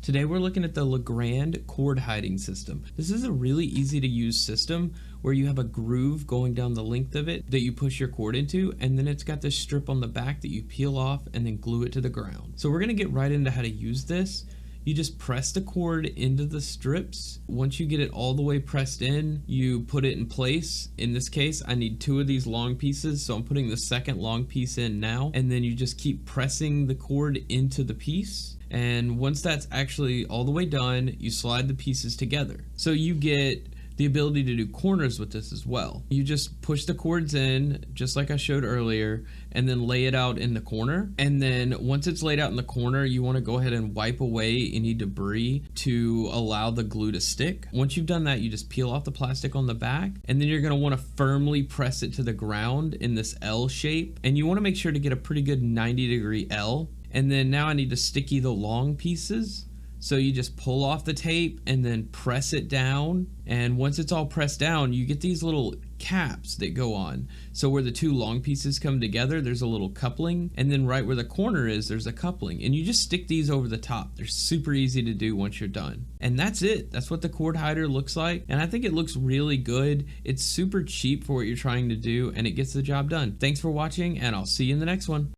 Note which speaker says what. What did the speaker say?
Speaker 1: Today we're looking at the Legrand cord hiding system. This is a really easy to use system where you have a groove going down the length of it that you push your cord into, and then it's got this strip on the back that you peel off and then glue it to the ground. So we're gonna get right into how to use this. You just press the cord into the strips. Once you get it all the way pressed in, you put it in place. In this case, I need 2 of these long pieces, so I'm putting the second long piece in now, and then you just keep pressing the cord into the piece. And once that's actually all the way done, you slide the pieces together. So you get the ability to do corners with this as well. You just push the cords in, just like I showed earlier, and then lay it out in the corner. And then once it's laid out in the corner, you want to go ahead and wipe away any debris to allow the glue to stick. Once you've done that, you just peel off the plastic on the back, and then you're going to want to firmly press it to the ground in this L shape. And you want to make sure to get a pretty good 90-degree L. And then now I need to sticky the long pieces. So you just pull off the tape and then press it down. And once it's all pressed down, you get these little caps that go on. So where the 2 long pieces come together, there's a little coupling. And then right where the corner is, there's a coupling. And you just stick these over the top. They're super easy to do once you're done. And that's it. That's what the cord hider looks like. And I think it looks really good. It's super cheap for what you're trying to do, and it gets the job done. Thanks for watching, and I'll see you in the next one.